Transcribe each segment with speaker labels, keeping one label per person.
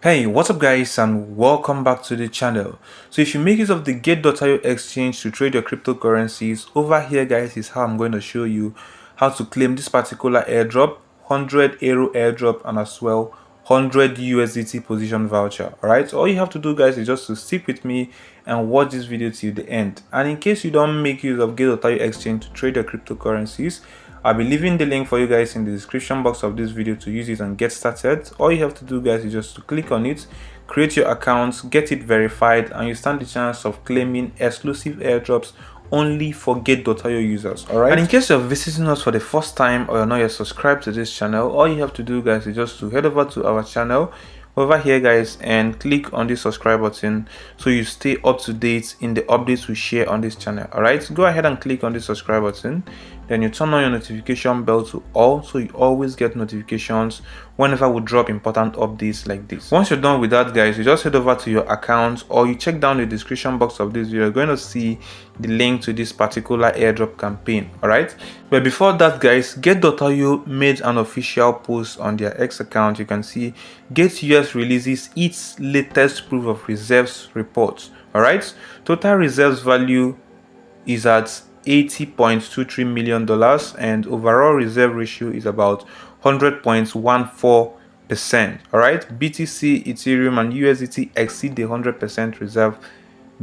Speaker 1: Hey, what's up guys, and welcome back to the channel. So if you make use of the Get.io exchange to trade your cryptocurrencies, over here guys is how I'm going to show you how to claim this particular airdrop, 100 Aero Airdrop, and as well 100 USDT position voucher. Alright, so all you have to do guys is just to stick with me and watch this video till the end. And in case you don't make use of Get.io exchange to trade your cryptocurrencies, I'll be leaving the link for you guys in the description box of this video to use it and get started. All you have to do guys is just to click on it, create your account, get it verified, and you stand the chance of claiming exclusive airdrops only for Get.io users. Alright, and in case you're visiting us for the first time or you're not yet subscribed to this channel, all you have to do guys is just to head over to our channel over here guys and click on the subscribe button so you stay up to date in the updates we share on this channel. All right, go ahead and click on the subscribe button, then you turn on your notification bell to all so you always get notifications whenever we drop important updates like this. Once you're done with that guys, you just head over to your account or you check down the description box of this video. You're going to see the link to this particular airdrop campaign. All right, but before that guys, Get.io made an official post on their X account. You can see Get.US releases its latest proof of reserves report. All right, total reserves value is at $80.23 million and overall reserve ratio is about 100.14%. all right, BTC, Ethereum, and USDT exceed the 100% reserve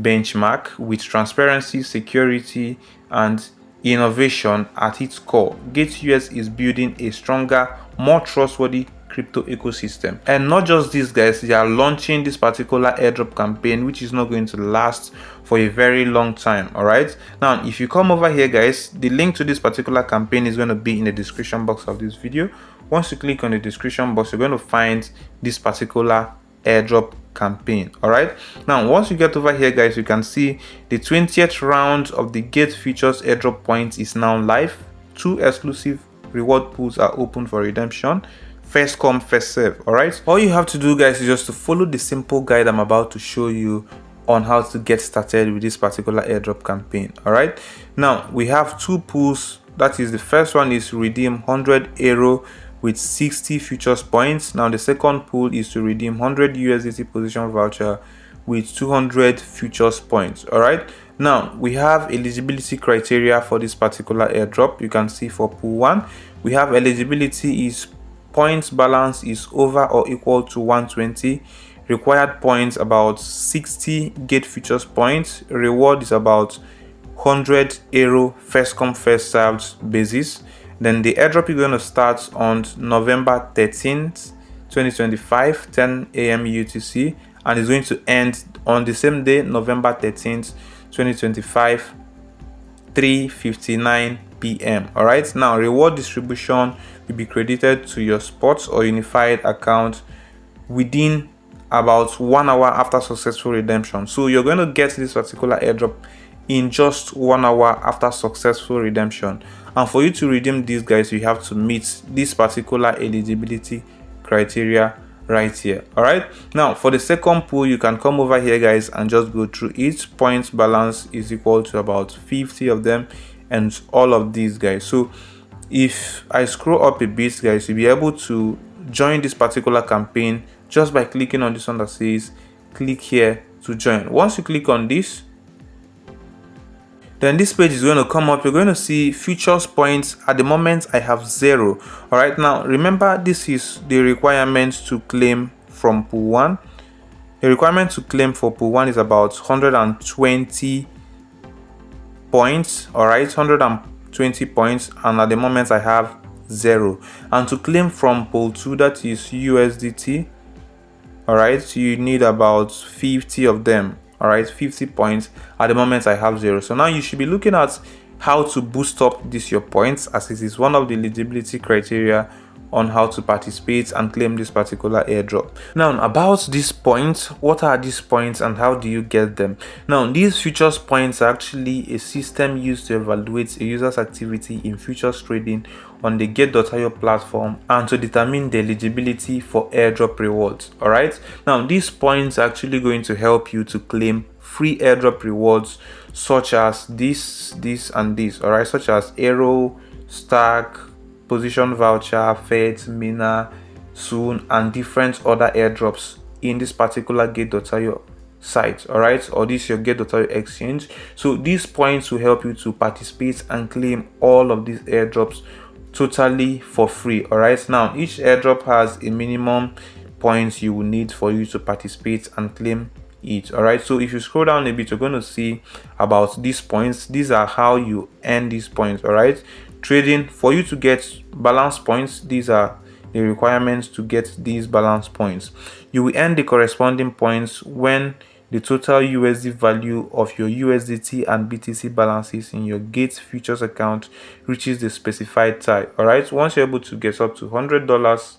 Speaker 1: benchmark with transparency, security, and innovation at its core. Get.US is building a stronger, more trustworthy crypto ecosystem. And not just this guys, they are launching this particular airdrop campaign which is not going to last for a very long time. All right, now if you come over here guys, the link to this particular campaign is going to be in the description box of this video. Once you click on the description box, you're going to find this particular airdrop campaign. All right, now once you get over here guys, you can see the 20th round of the Get Futures airdrop points is now live. 2 exclusive reward pools are open for redemption. First come, first serve. All right, all you have to do guys is just to follow the simple guide I'm about to show you on how to get started with this particular airdrop campaign. All right, now we have 2 pools. That is, the first one is redeem 100 Aero with 60 futures points. Now the second pool is to redeem 100 USDT position voucher with 200 futures points. All right, now we have eligibility criteria for this particular airdrop. You can see for pool 1 we have eligibility is points balance is over or equal to 120, required points about 60 Get Futures points, reward is about 100 Aero, first come first served basis. Then the airdrop is going to start on November 13th 2025 10 a.m. UTC and is going to end on the same day, November 13th 2025 3:59 p.m. all right, now reward distribution will be credited to your sports or unified account within about 1 hour after successful redemption. So you're going to get this particular airdrop in just 1 hour after successful redemption, and for you to redeem these guys, you have to meet this particular eligibility criteria right here. All right, now for the second pool, you can come over here guys and just go through it. Points balance is equal to about 50 of them and all of these guys. So if I scroll up a bit guys, you'll be able to join this particular campaign just by clicking on this one that says click here to join. Once you click on this, then this page is going to come up. You're going to see futures points. At the moment I have 0. all right, now remember this is the requirement to claim from pool 1. The requirement to claim for pool 1 is about 120 points. All right, 120 points, and at the moment I have 0. And to claim from pool 2, that is USDT, all right, you need about 50 of them. All right, 50 points. At the moment I have 0. So now you should be looking at how to boost up your points, as it is one of the eligibility criteria on how to participate and claim this particular airdrop. Now about these points, what are these points and how do you get them? Now these futures points are actually a system used to evaluate a user's activity in futures trading on the Get.io platform and to determine the eligibility for airdrop rewards. All right, now these points are actually going to help you to claim free airdrop rewards such as this and this. All right, such as Aero, Stack, position voucher, Fed, Mina, Soon, and different other airdrops in this particular get.io site, all right, or this your get.io exchange. So these points will help you to participate and claim all of these airdrops totally for free. All right, now each airdrop has a minimum points you will need for you to participate and claim it. All right, so if you scroll down a bit, you're going to see about these points. These are how you earn these points. All right, trading, for you to get balance points, these are the requirements to get these balance points. You will earn the corresponding points when the total USD value of your USDT and BTC balances in your Gate futures account reaches the specified tie. All right, once you're able to get up to $100,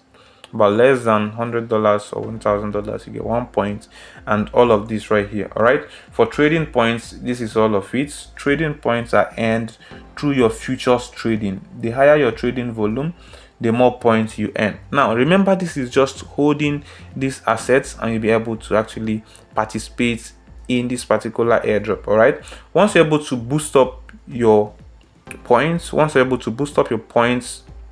Speaker 1: about less than $100 or $1,000, you get 1 point, and all of this right here. All right, for trading points, this is all of it. Trading points are earned through your futures trading. The higher your trading volume, the more points you earn. Now remember, this is just holding these assets, and you'll be able to actually participate in this particular airdrop. All right, once you're able to boost up your points,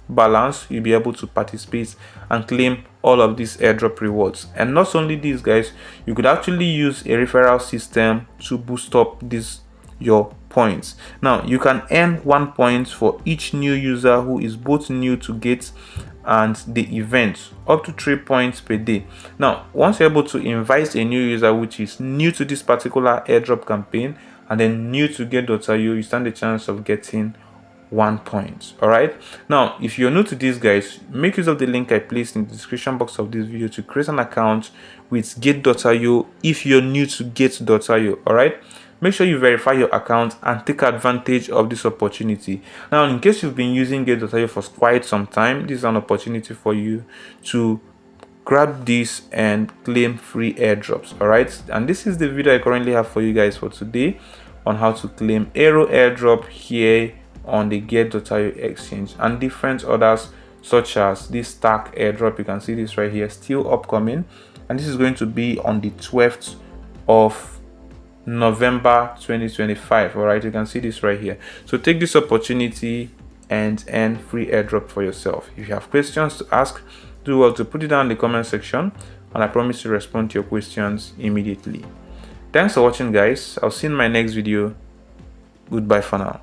Speaker 1: balance, you'll be able to participate and claim all of these airdrop rewards. And not only these, guys, you could actually use a referral system to boost up this your points. Now you can earn 1 point for each new user who is both new to Gate and the event, up to 3 points per day. Now once you're able to invite a new user which is new to this particular airdrop campaign and then new to Get.io, you stand a chance of getting 1 point. All right, now if you're new to this, guys, make use of the link I placed in the description box of this video to create an account with Get.io if you're new to Get.io. all right, make sure you verify your account and take advantage of this opportunity. Now in case you've been using Get.io for quite some time, this is an opportunity for you to grab this and claim free airdrops. All right, and this is the video I currently have for you guys for today on how to claim Aero Airdrop here on the Get.io exchange, and different others such as this Stack airdrop. You can see this right here, still upcoming, and this is going to be on the 12th of November 2025. all right, you can see this right here. So take this opportunity and earn free airdrop for yourself. If you have questions to ask, do well to put it down in the comment section, and I promise to respond to your questions immediately. Thanks for watching, guys. I'll see you in my next video. Goodbye for now.